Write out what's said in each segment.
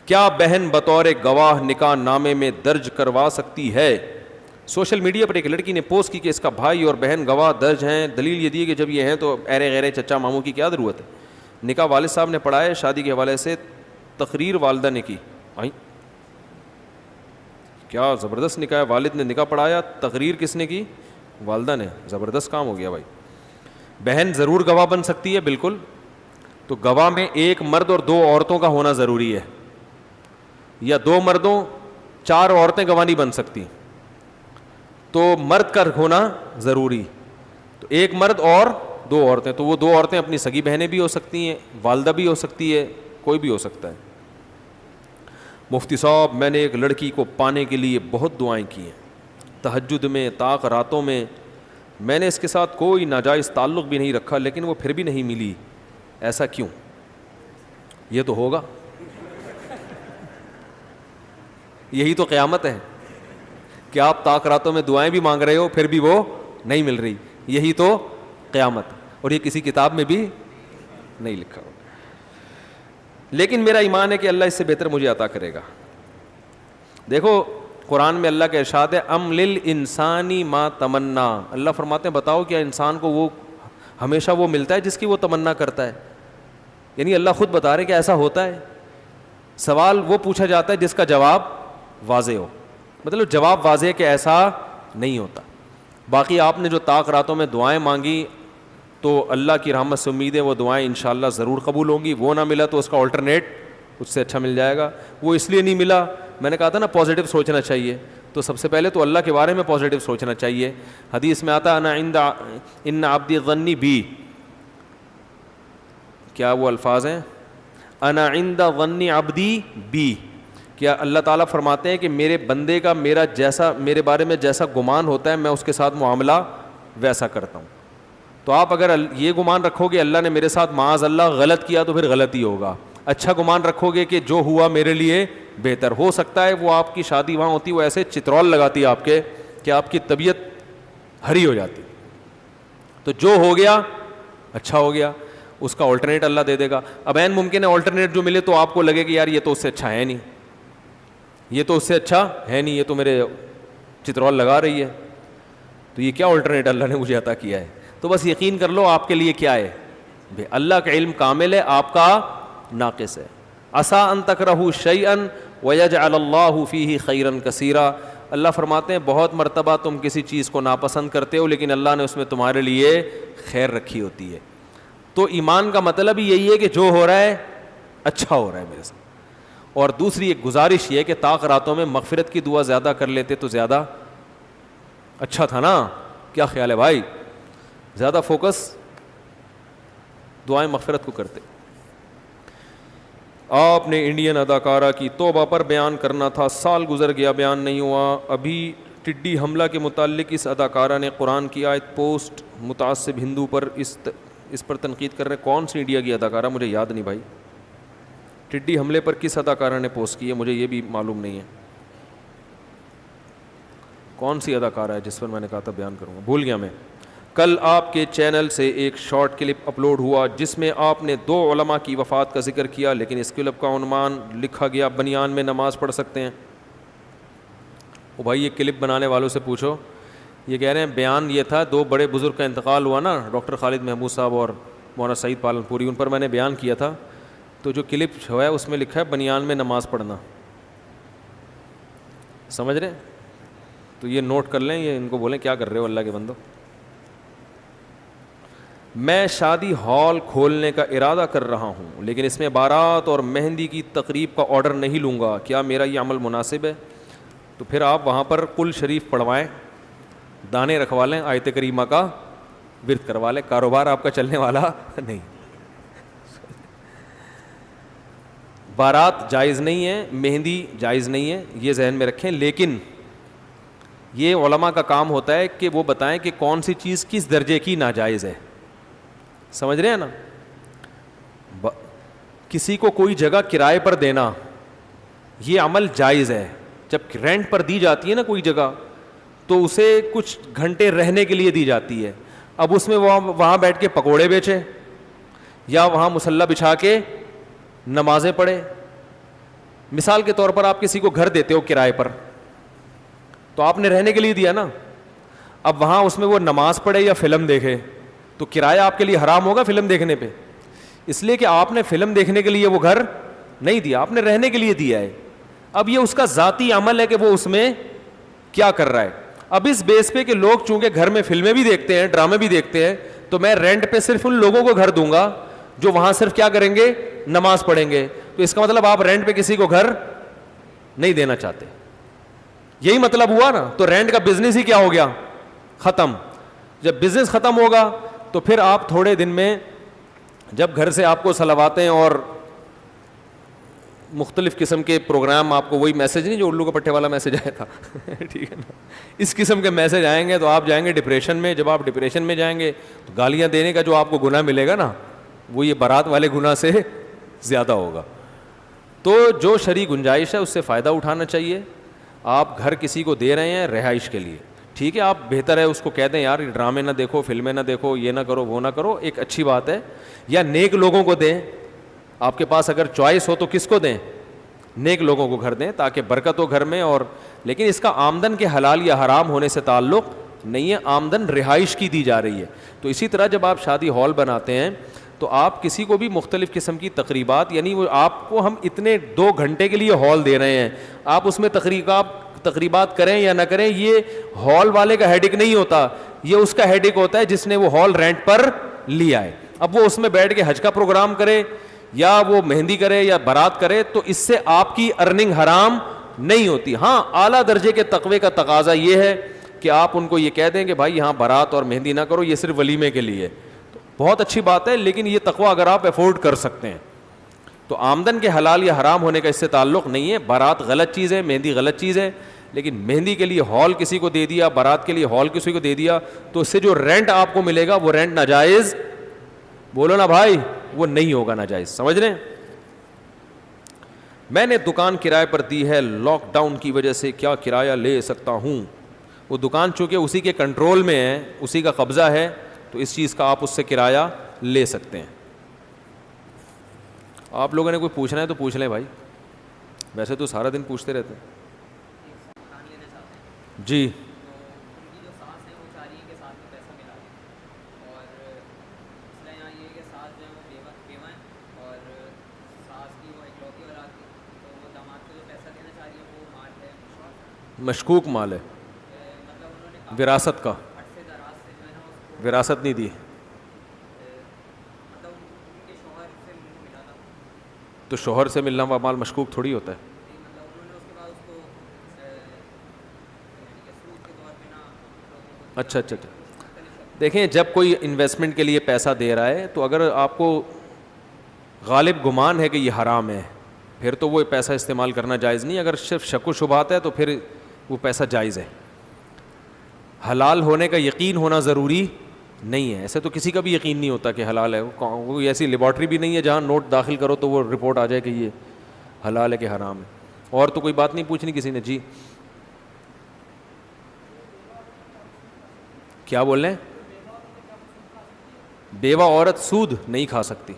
کیا بہن بطور گواہ نکاح نامے میں درج کروا سکتی ہے؟ سوشل میڈیا پر ایک لڑکی نے پوسٹ کی کہ اس کا بھائی اور بہن گواہ درج ہیں. دلیل یہ دی کہ جب یہ ہیں تو ایرے غیرے چچا ماموں کی کیا ضرورت ہے. نکاح والد صاحب نے پڑھایا, شادی کے حوالے سے تقریر والدہ نے کی. کیا زبردست نکاح ہے, والد نے نکاح پڑھایا, تقریر کس نے کی؟ والدہ نے. زبردست کام ہو گیا بھائی. بہن ضرور گواہ بن سکتی ہے, بالکل. تو گواہ میں ایک مرد اور 2 عورتوں کا ہونا ضروری ہے, یا 2 مردوں 4 عورتیں گواہ نہیں بن سکتی, تو مرد کا ہونا ضروری. تو ایک مرد اور 2 عورتیں, تو وہ 2 عورتیں اپنی سگی بہنیں بھی ہو سکتی ہیں, والدہ بھی ہو سکتی ہے, کوئی بھی ہو سکتا ہے. مفتی صاحب میں نے ایک لڑکی کو پانے کے لیے بہت دعائیں کی ہیں, تہجد میں, طاق راتوں میں. میں نے اس کے ساتھ کوئی ناجائز تعلق بھی نہیں رکھا, لیکن وہ پھر بھی نہیں ملی. ایسا کیوں؟ یہ تو ہوگا, یہی تو قیامت ہے کہ آپ طاق راتوں میں دعائیں بھی مانگ رہے ہو پھر بھی وہ نہیں مل رہی. یہی تو قیامت, اور یہ کسی کتاب میں بھی نہیں لکھا ہو. لیکن میرا ایمان ہے کہ اللہ اس سے بہتر مجھے عطا کرے گا. دیکھو قرآن میں اللہ کا ارشاد ہے, ام للانسانی ما تمنا. اللہ فرماتے ہیں بتاؤ کیا انسان کو وہ ہمیشہ وہ ملتا ہے جس کی وہ تمنا کرتا ہے؟ یعنی اللہ خود بتا رہے کہ ایسا ہوتا ہے. سوال وہ پوچھا جاتا ہے جس کا جواب واضح ہو, مطلب جواب واضح ہے کہ ایسا نہیں ہوتا. باقی آپ نے جو طاق راتوں میں دعائیں مانگی تو اللہ کی رحمت سے امید ہے وہ دعائیں انشاءاللہ ضرور قبول ہوں گی. وہ نہ ملا تو اس کا آلٹرنیٹ اس سے اچھا مل جائے گا. وہ اس لیے نہیں ملا, میں نے کہا تھا نا پازیٹیو سوچنا چاہیے, تو سب سے پہلے تو اللہ کے بارے میں پازیٹیو سوچنا چاہیے. حدیث میں آتا ان عبدی ظنی بی, کیا وہ الفاظ ہیں؟ انا عند ظن عبدی بی. کیا اللہ تعالیٰ فرماتے ہیں کہ میرے بندے کا میرے بارے میں جیسا گمان ہوتا ہے میں اس کے ساتھ معاملہ ویسا کرتا ہوں. تو آپ اگر یہ گمان رکھو گے اللہ نے میرے ساتھ معاذ اللہ غلط کیا تو پھر غلط ہی ہوگا. اچھا گمان رکھو گے کہ جو ہوا میرے لیے بہتر. ہو سکتا ہے وہ آپ کی شادی وہاں ہوتی وہ ایسے چترول لگاتی آپ کے کہ آپ کی طبیعت ہری ہو جاتی. تو جو ہو گیا اچھا ہو گیا, اس کا آلٹرنیٹ اللہ دے دے گا. اب عین ممکن ہے آلٹرنیٹ جو ملے تو آپ کو لگے کہ یار یہ تو اس سے اچھا ہے نہیں, یہ تو اس سے اچھا ہے نہیں, یہ تو میرے چترول لگا رہی ہے, تو یہ کیا آلٹرنیٹ اللہ نے مجھے عطا کیا ہے. تو بس یقین کر لو آپ کے لیے کیا ہے, اللہ کا علم کامل ہے, آپ کا ناقص ہے. عسیٰ ان تکرہوا شیئا ویجعل اللہ فیہ خیرا کثیرا. اللہ فرماتے ہیں بہت مرتبہ تم کسی چیز کو ناپسند کرتے ہو لیکن اللہ نے اس میں تمہارے لیے خیر رکھی ہوتی ہے. تو ایمان کا مطلب ہی یہی ہے کہ جو ہو رہا ہے اچھا ہو رہا ہے میرے ساتھ. اور دوسری ایک گزارش یہ ہے کہ طاق راتوں میں مغفرت کی دعا زیادہ کر لیتے تو زیادہ اچھا تھا نا. کیا خیال ہے بھائی؟ زیادہ فوکس دعائیں مغفرت کو کرتے. آپ نے انڈین اداکارہ کی توبہ پر بیان کرنا تھا, سال گزر گیا بیان نہیں ہوا. ابھی ٹڈی حملہ کے متعلق اس اداکارہ نے قرآن کی آیت پوسٹ, متعصب ہندو پر اس پر تنقید کر رہے ہیں. کون سی انڈیا کی اداکارہ مجھے یاد نہیں بھائی. ٹڈی حملے پر کس اداکارہ نے پوسٹ کی ہے مجھے یہ بھی معلوم نہیں ہے. کون سی اداکارہ ہے جس پر میں نے کہا تھا بیان کروں گا, بھول گیا میں. کل آپ کے چینل سے ایک شارٹ کلپ اپلوڈ ہوا جس میں آپ نے 2 علماء کی وفات کا ذکر کیا, لیکن اس کلپ کا عنوان لکھا گیا بنیان میں نماز پڑھ سکتے ہیں. او بھائی یہ کلپ بنانے والوں سے پوچھو, یہ کہہ رہے ہیں بیان یہ تھا 2 بڑے بزرگ کا انتقال ہوا نا, ڈاکٹر خالد محمود صاحب اور مولانا سعید پالن پوری, ان پر میں نے بیان کیا تھا. تو جو کلپ جو ہے اس میں لکھا ہے بنیان میں نماز پڑھنا. سمجھ رہے ہیں؟ تو یہ نوٹ کر لیں, یہ ان کو بولیں کیا کر رہے ہو اللہ کے بندو. میں شادی ہال کھولنے کا ارادہ کر رہا ہوں لیکن اس میں بارات اور مہندی کی تقریب کا آرڈر نہیں لوں گا, کیا میرا یہ عمل مناسب ہے؟ تو پھر آپ وہاں پر قل شریف پڑھوائیں, دانے رکھوا لیں, آیت کریمہ کا ورد کروا لیں, کاروبار آپ کا چلنے والا نہیں. بارات جائز نہیں ہے, مہندی جائز نہیں ہے, یہ ذہن میں رکھیں. لیکن یہ علماء کا کام ہوتا ہے کہ وہ بتائیں کہ کون سی چیز کس درجے کی ناجائز ہے. سمجھ رہے ہیں نا؟ کسی کو کوئی جگہ کرائے پر دینا یہ عمل جائز ہے. جب رینٹ پر دی جاتی ہے نا کوئی جگہ تو اسے کچھ گھنٹے رہنے کے لیے دی جاتی ہے. اب اس میں وہاں بیٹھ کے پکوڑے بیچے یا وہاں مصلی بچھا کے نمازیں پڑھے, مثال کے طور پر آپ کسی کو گھر دیتے ہو کرائے پر, تو آپ نے رہنے کے لیے دیا نا, اب وہاں اس میں وہ نماز پڑھے یا فلم دیکھے تو کرایہ آپ کے لیے حرام ہوگا فلم دیکھنے پہ, اس لیے کہ آپ نے فلم دیکھنے کے لیے وہ گھر نہیں دیا, آپ نے رہنے کے لیے دیا ہے. اب یہ اس کا ذاتی عمل ہے کہ وہ اس میں کیا کر رہا ہے. اب اس بیس پہ کہ لوگ چونکہ گھر میں فلمیں بھی دیکھتے ہیں, ڈرامے بھی دیکھتے ہیں, تو میں رینٹ پہ صرف ان لوگوں کو گھر دوں گا جو وہاں صرف کیا کریں گے, نماز پڑھیں گے. تو اس کا مطلب آپ رینٹ پہ کسی کو گھر نہیں دینا چاہتے, یہی مطلب ہوا نا. تو رینٹ کا بزنس ہی کیا ہو گیا, ختم. جب بزنس ختم ہوگا تو پھر آپ تھوڑے دن میں جب گھر سے آپ کو صلواتیں اور مختلف قسم کے پروگرام, آپ کو وہی میسج نہیں جو الو کا پٹھے والا میسج آیا تھا ٹھیک ہے نا, اس قسم کے میسج آئیں گے تو آپ جائیں گے ڈپریشن میں. جب آپ ڈپریشن میں جائیں گے تو گالیاں دینے کا جو آپ کو گناہ ملے گا نا, وہ یہ بارات والے گناہ سے زیادہ ہوگا. تو جو شرعی گنجائش ہے اس سے فائدہ اٹھانا چاہیے. آپ گھر کسی کو دے رہے ہیں رہائش کے لیے, ٹھیک ہے, آپ بہتر ہے اس کو کہہ دیں یار ڈرامے نہ دیکھو, فلمیں نہ دیکھو, یہ نہ کرو, وہ نہ کرو, ایک اچھی بات ہے. یا نیک لوگوں کو دیں, آپ کے پاس اگر چوائس ہو تو کس کو دیں, نیک لوگوں کو گھر دیں تاکہ برکت ہو گھر میں. اور لیکن اس کا آمدن کے حلال یا حرام ہونے سے تعلق نہیں ہے, آمدن رہائش کی دی جا رہی ہے. تو اسی طرح جب آپ شادی ہال بناتے ہیں تو آپ کسی کو بھی مختلف قسم کی تقریبات, یعنی وہ آپ کو ہم اتنے 2 گھنٹے کے لیے ہال دے رہے ہیں, آپ اس میں تقریبات کریں یا نہ کریں, یہ ہال والے کا ہیڈک نہیں ہوتا, یہ اس کا ہیڈک ہوتا ہے جس نے وہ ہال رینٹ پر لیا ہے. اب وہ اس میں بیٹھ کے حج کا پروگرام کرے یا وہ مہندی کرے یا بارات کرے تو اس سے آپ کی ارننگ حرام نہیں ہوتی. ہاں اعلیٰ درجے کے تقوی کا تقاضا یہ ہے کہ آپ ان کو یہ کہہ دیں کہ بھائی یہاں بارات اور مہندی نہ کرو, یہ صرف ولیمے کے لیے. تو بہت اچھی بات ہے, لیکن یہ تقوی اگر آپ افورڈ کر سکتے ہیں تو آمدن کے حلال یا حرام ہونے کا اس سے تعلق نہیں ہے. بارات غلط چیز ہے, مہندی غلط چیز ہے, لیکن مہندی کے لیے ہال کسی کو دے دیا, بارات کے لیے ہال کسی کو دے دیا, تو اس سے جو رینٹ آپ کو ملے گا وہ رینٹ ناجائز, بولو نا بھائی, وہ نہیں ہوگا ناجائز. سمجھ رہے ہیں؟ میں نے دکان کرائے پر دی ہے, لاک ڈاؤن کی وجہ سے کیا کرایہ لے سکتا ہوں؟ وہ دکان چونکہ اسی کے کنٹرول میں ہے, اسی کا قبضہ ہے, تو اس چیز کا آپ اس سے کرایہ لے سکتے ہیں. آپ لوگوں نے کوئی پوچھنا ہے تو پوچھ لیں بھائی, ویسے تو سارا دن پوچھتے رہتے ہیں. جی مشکوک مال ہے, وراثت کا, وراثت نہیں دی تو شوہر سے ملنا ہوا مال مشکوک تھوڑی ہوتا ہے. اچھا, دیکھیں جب کوئی انویسٹمنٹ کے لیے پیسہ دے رہا ہے تو اگر آپ کو غالب گمان ہے کہ یہ حرام ہے پھر تو وہ پیسہ استعمال کرنا جائز نہیں. اگر صرف شک و شبہات ہے تو پھر وہ پیسہ جائز ہے. حلال ہونے کا یقین ہونا ضروری نہیں ہے, ایسے تو کسی کا بھی یقین نہیں ہوتا کہ حلال ہے. وہ ایسی لیبارٹری بھی نہیں ہے جہاں نوٹ داخل کرو تو وہ رپورٹ آ جائے کہ یہ حلال ہے کہ حرام ہے. اور تو کوئی بات نہیں پوچھنی کسی نے؟ جی کیا بول رہے ہیں؟ بیوہ عورت سود نہیں کھا سکتی.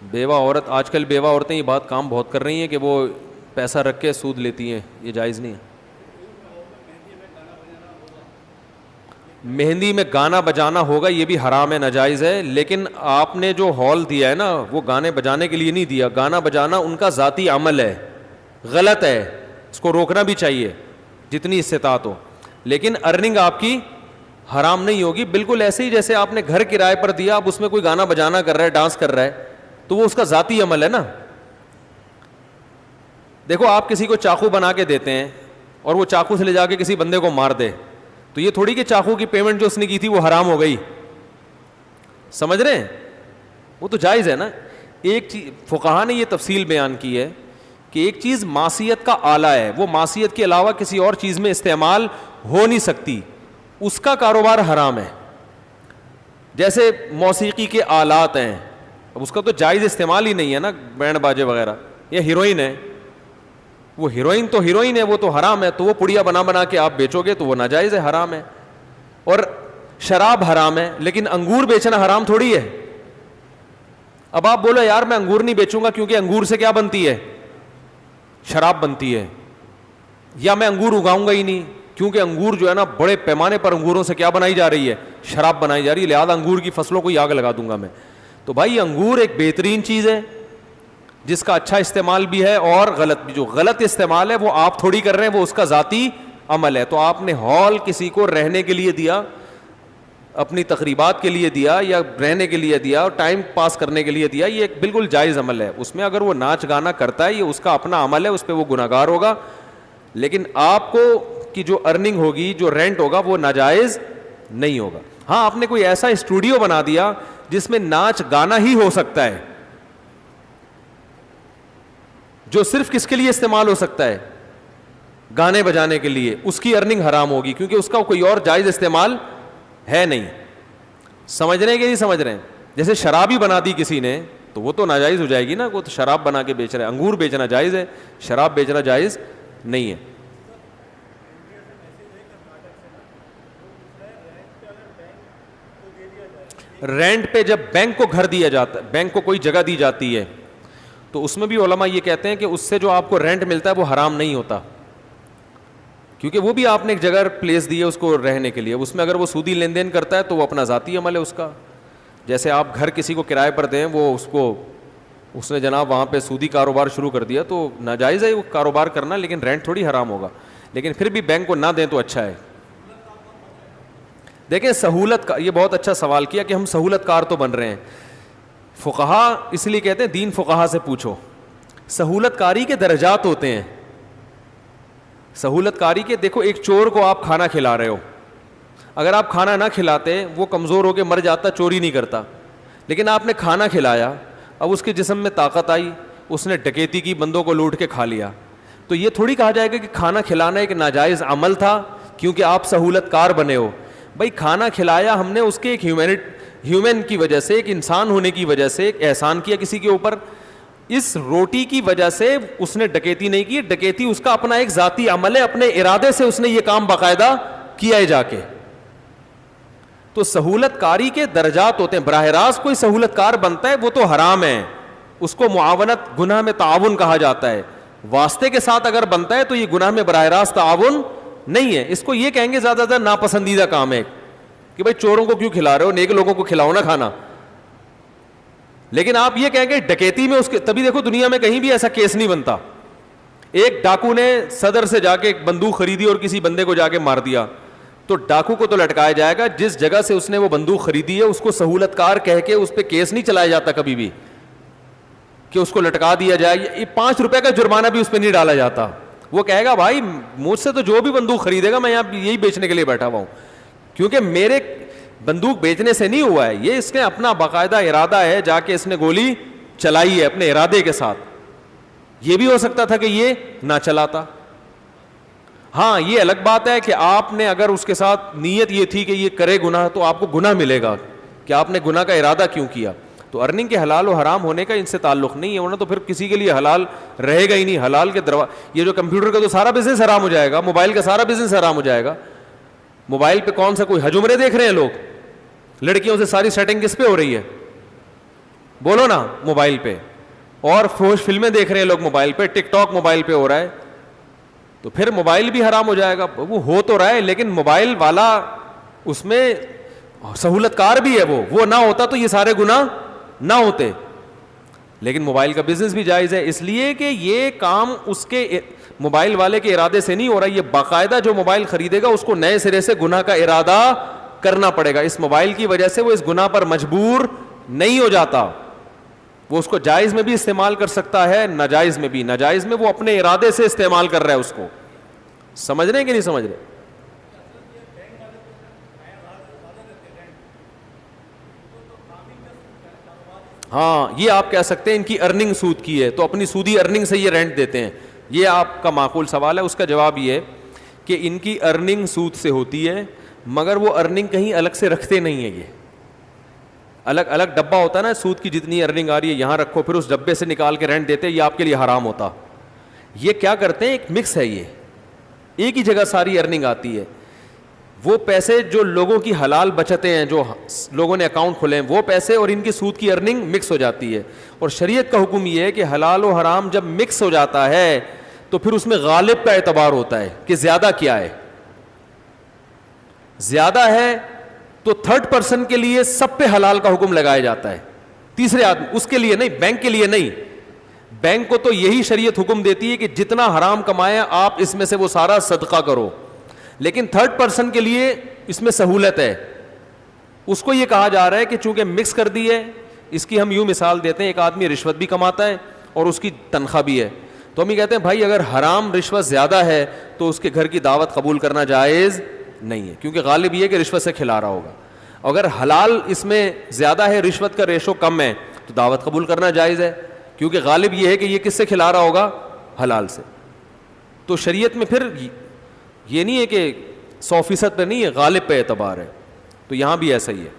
بیوہ عورت, آج کل بیوہ عورتیں یہ بات کام بہت کر رہی ہیں کہ وہ پیسہ رکھ کے سود لیتی ہیں, یہ جائز نہیں ہے. مہندی میں گانا بجانا ہوگا, یہ بھی حرام ہے, ناجائز ہے. لیکن آپ نے جو ہال دیا ہے نا وہ گانے بجانے کے لیے نہیں دیا. گانا بجانا ان کا ذاتی عمل ہے, غلط ہے, اس کو روکنا بھی چاہیے جتنی استطاعت ہو, لیکن ارننگ آپ کی حرام نہیں ہوگی. بالکل ایسے ہی جیسے آپ نے گھر کرائے پر دیا, اب اس میں کوئی گانا بجانا کر رہا ہے, ڈانس کر رہا ہے, تو وہ اس کا ذاتی عمل ہے نا. دیکھو آپ کسی کو چاقو بنا کے دیتے ہیں اور وہ چاقو سے لے جا کے کسی بندے کو مار دے, تو یہ تھوڑی کہ چاقو کی پیمنٹ جو اس نے کی تھی وہ حرام ہو گئی. سمجھ رہے ہیں؟ وہ تو جائز ہے نا. ایک چیز فقہا نے یہ تفصیل بیان کی ہے کہ ایک چیز معصیت کا آلہ ہے, وہ معصیت کے علاوہ کسی اور چیز میں استعمال ہو نہیں سکتی, اس کا کاروبار حرام ہے. جیسے موسیقی کے آلات ہیں, اب اس کا تو جائز استعمال ہی نہیں ہے نا, بینڈ باجے وغیرہ. یا ہیروئن ہے, وہ ہیروئن تو ہیروئن ہے, وہ تو حرام ہے, تو وہ پڑیا بنا بنا کے آپ بیچو گے تو وہ ناجائز ہے, حرام ہے. اور شراب حرام ہے, لیکن انگور بیچنا حرام تھوڑی ہے. اب آپ بولو یار میں انگور نہیں بیچوں گا کیونکہ انگور سے کیا بنتی ہے؟ شراب بنتی ہے. یا میں انگور اگاؤں گا ہی نہیں کیونکہ انگور جو ہے نا بڑے پیمانے پر انگوروں سے کیا بنائی جا رہی ہے؟ شراب بنائی جا رہی ہے, لہٰذا انگور کی فصلوں کو آگ لگا دوں گا میں. تو بھائی انگور ایک بہترین چیز ہے جس کا اچھا استعمال بھی ہے اور غلط بھی. جو غلط استعمال ہے وہ آپ تھوڑی کر رہے ہیں, وہ اس کا ذاتی عمل ہے. تو آپ نے ہال کسی کو رہنے کے لیے دیا, اپنی تقریبات کے لیے دیا, یا رہنے کے لیے دیا, اور ٹائم پاس کرنے کے لیے دیا, یہ ایک بالکل جائز عمل ہے. اس میں اگر وہ ناچ گانا کرتا ہے یہ اس کا اپنا عمل ہے, اس پہ وہ گناہگار ہوگا. لیکن آپ کو کی جو ارننگ ہوگی, جو رینٹ ہوگا, وہ ناجائز نہیں ہوگا. ہاں آپ نے کوئی ایسا اسٹوڈیو بنا دیا جس میں ناچ گانا ہی ہو سکتا ہے, جو صرف کس کے لیے استعمال ہو سکتا ہے؟ گانے بجانے کے لیے, اس کی ارننگ حرام ہوگی کیونکہ اس کا کوئی اور جائز استعمال ہے نہیں. سمجھ رہے ہیں کہ نہیں سمجھ رہے ہیں؟ جیسے شراب ہی بنا دی کسی نے تو وہ تو ناجائز ہو جائے گی نا, وہ تو شراب بنا کے بیچ رہا ہے. انگور بیچنا جائز ہے, شراب بیچنا جائز نہیں ہے. رینٹ پہ جب بینک کو گھر دیا جاتا ہے, بینک کو کوئی جگہ دی جاتی ہے, تو اس میں بھی علماء یہ کہتے ہیں کہ اس سے جو آپ کو رینٹ ملتا ہے وہ حرام نہیں ہوتا, کیونکہ وہ بھی آپ نے ایک جگہ پلیس دی ہے اس کو رہنے کے لیے. اس میں اگر وہ سودی لین دین کرتا ہے تو وہ اپنا ذاتی عمل ہے اس کا. جیسے آپ گھر کسی کو کرائے پر دیں, وہ اس نے جناب وہاں پہ سودی کاروبار شروع کر دیا تو ناجائز ہے وہ کاروبار کرنا, لیکن رینٹ تھوڑی حرام ہوگا. لیکن پھر بھی بینک کو نہ دیں تو اچھا ہے. دیکھیں سہولت کا, یہ بہت اچھا سوال کیا کہ ہم سہولت کار تو بن رہے ہیں. فقہا اس لیے کہتے ہیں دین فقہا سے پوچھو. سہولت کاری کے درجات ہوتے ہیں. سہولت کاری کے, دیکھو ایک چور کو آپ کھانا کھلا رہے ہو, اگر آپ کھانا نہ کھلاتے وہ کمزور ہو کے مر جاتا, چوری نہیں کرتا. لیکن آپ نے کھانا کھلایا, اب اس کے جسم میں طاقت آئی, اس نے ڈکیتی کی, بندوں کو لوٹ کے کھا لیا, تو یہ تھوڑی کہا جائے گا کہ کھانا کھلانا ایک ناجائز عمل تھا کیونکہ آپ سہولت کار بنے ہو. بھائی کھانا کھلایا ہم نے اس کے ایک ہیومن کی وجہ سے, ایک انسان ہونے کی وجہ سے ایک احسان کیا کسی کے اوپر. اس روٹی کی وجہ سے اس نے ڈکیتی نہیں کی, ڈکیتی اس کا اپنا ایک ذاتی عمل ہے, اپنے ارادے سے اس نے یہ کام باقاعدہ کیا ہے جا کے. تو سہولت کاری کے درجات ہوتے ہیں. براہ راست کوئی سہولت کار بنتا ہے وہ تو حرام ہے, اس کو معاونت, گناہ میں تعاون کہا جاتا ہے. واسطے کے ساتھ اگر بنتا ہے تو یہ گناہ میں براہ راست تعاون نہیں ہے. اس کو یہ کہیں گے زیادہ زیادہ ناپسندیدہ کام ہے کہ بھائی چوروں کو کیوں کھلا رہے ہو, نیک لوگوں کو کھلاؤ نا کھانا. لیکن آپ یہ کہیں گے ڈکیتی میں اس کے, تبھی دیکھو دنیا میں کہیں بھی ایسا کیس نہیں بنتا. ایک ڈاکو نے صدر سے جا کے ایک بندوق خریدی اور کسی بندے کو جا کے مار دیا, تو ڈاکو کو تو لٹکایا جائے گا. جس جگہ سے اس نے وہ بندوق خریدی ہے اس کو سہولت کار کہہ کے اس پہ کیس نہیں چلایا جاتا کبھی بھی کہ اس کو لٹکا دیا جائے. 5 روپے کا جرمانہ بھی اس پہ نہیں ڈالا جاتا. وہ کہے گا بھائی مجھ سے تو جو بھی بندوق خریدے گا میں یہاں یہی بیچنے کے لیے بیٹھا ہوا ہوں, کیونکہ میرے بندوق بیچنے سے نہیں ہوا ہے, یہ اس نے اپنا باقاعدہ ارادہ ہے, جا کے اس نے گولی چلائی ہے اپنے ارادے کے ساتھ. یہ بھی ہو سکتا تھا کہ یہ نہ چلاتا. ہاں یہ الگ بات ہے کہ آپ نے اگر اس کے ساتھ نیت یہ تھی کہ یہ کرے گناہ تو آپ کو گناہ ملے گا کہ آپ نے گناہ کا ارادہ کیوں کیا. تو ارننگ کے حلال و حرام ہونے کا ان سے تعلق نہیں ہے, ورنہ تو پھر کسی کے لیے حلال رہے گا ہی نہیں. حلال کے یہ جو کمپیوٹر کا تو سارا بزنس حرام ہو جائے گا, موبائل کا سارا بزنس حرام ہو جائے گا. موبائل پہ کون سا کوئی حجمرے دیکھ رہے ہیں لوگ, لڑکیوں سے ساری سیٹنگ کس پہ ہو رہی ہے بولو نا, موبائل پہ. اور فوش فلمیں دیکھ رہے ہیں لوگ موبائل پہ, ٹک ٹاک موبائل پہ ہو رہا ہے, تو پھر موبائل بھی حرام ہو جائے گا. وہ ہو تو رہا ہے لیکن موبائل والا اس میں سہولت کار بھی ہے, وہ نہ ہوتا تو یہ سارے گناہ نہ ہوتے. لیکن موبائل کا بزنس بھی جائز ہے, اس لیے کہ یہ کام اس کے موبائل والے کے ارادے سے نہیں ہو رہا. یہ باقاعدہ جو موبائل خریدے گا اس کو نئے سرے سے گناہ کا ارادہ کرنا پڑے گا. اس موبائل کی وجہ سے وہ اس گناہ پر مجبور نہیں ہو جاتا. وہ اس کو جائز میں بھی استعمال کر سکتا ہے, ناجائز میں بھی. ناجائز میں وہ اپنے ارادے سے استعمال کر رہا ہے اس کو. سمجھ رہے ہیں کہ نہیں سمجھ رہے؟ ہاں یہ آپ کہہ سکتے ہیں ان کی ارننگ سود کی ہے تو اپنی سودی ارننگ سے یہ رینٹ دیتے ہیں. یہ آپ کا معقول سوال ہے. اس کا جواب یہ ہے کہ ان کی ارننگ سود سے ہوتی ہے, مگر وہ ارننگ کہیں الگ سے رکھتے نہیں ہیں. یہ الگ الگ ڈبہ ہوتا ہے نا, سود کی جتنی ارننگ آ رہی ہے یہاں رکھو, پھر اس ڈبے سے نکال کے رینٹ دیتے, یہ آپ کے لیے حرام ہوتا. یہ کیا کرتے ہیں, ایک مکس ہے, یہ ایک ہی جگہ ساری ارننگ آتی ہے. وہ پیسے جو لوگوں کی حلال بچتیں ہیں, جو لوگوں نے اکاؤنٹ کھولے ہیں, وہ پیسے اور ان کی سود کی ارننگ مکس ہو جاتی ہے. اور شریعت کا حکم یہ ہے کہ حلال و حرام جب مکس ہو جاتا ہے تو پھر اس میں غالب کا اعتبار ہوتا ہے کہ زیادہ کیا ہے. زیادہ ہے تو تھرڈ پرسن کے لیے سب پہ حلال کا حکم لگایا جاتا ہے, تیسرے آدمی اس کے لیے نہیں, بینک کے لیے نہیں. بینک کو تو یہی شریعت حکم دیتی ہے کہ جتنا حرام کمایا آپ اس میں سے وہ سارا صدقہ کرو, لیکن تھرڈ پرسن کے لیے اس میں سہولت ہے. اس کو یہ کہا جا رہا ہے کہ چونکہ مکس کر دی ہے, اس کی ہم یوں مثال دیتے ہیں, ایک آدمی رشوت بھی کماتا ہے اور اس کی تنخواہ بھی ہے, تو ہم یہ کہتے ہیں بھائی اگر حرام رشوت زیادہ ہے تو اس کے گھر کی دعوت قبول کرنا جائز نہیں ہے, کیونکہ غالب یہ کہ رشوت سے کھلا رہا ہوگا. اگر حلال اس میں زیادہ ہے, رشوت کا ریشو کم ہے, تو دعوت قبول کرنا جائز ہے, کیونکہ غالب یہ ہے کہ یہ کس سے کھلا رہا ہوگا, حلال سے. تو شریعت میں پھر یہ نہیں ہے کہ 100% پہ نہیں ہے, غالب پہ اعتبار ہے. تو یہاں بھی ایسا ہی ہے.